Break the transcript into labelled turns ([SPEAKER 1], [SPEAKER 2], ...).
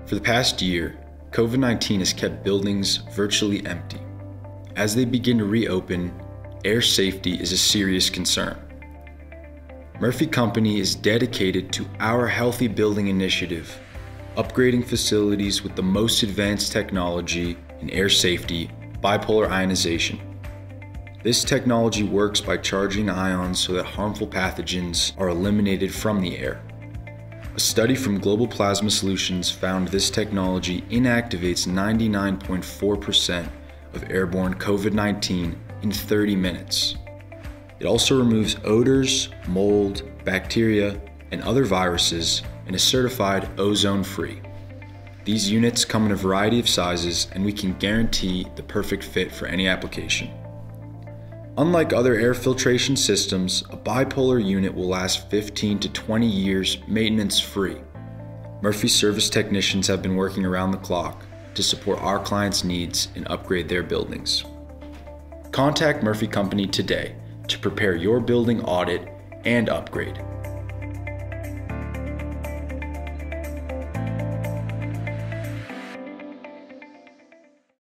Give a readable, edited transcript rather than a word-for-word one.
[SPEAKER 1] For the past year, COVID-19 has kept buildings virtually empty. As they begin to reopen, air safety is a serious concern. Murphy Company is dedicated to our Healthy Building initiative, upgrading facilities with the most advanced technology in air safety, bipolar ionization. This technology works by charging ions so that harmful pathogens are eliminated from the air. A study from Global Plasma Solutions found this technology inactivates 99.4% of airborne COVID-19 in 30 minutes. It also removes odors, mold, bacteria, and other viruses and is certified ozone-free. These units come in a variety of sizes, and we can guarantee the perfect fit for any application. Unlike other air filtration systems, a bipolar unit will last 15 to 20 years maintenance-free. Murphy service technicians have been working around the clock to support our clients' needs and upgrade their buildings. Contact Murphy Company today to prepare your building audit and upgrade.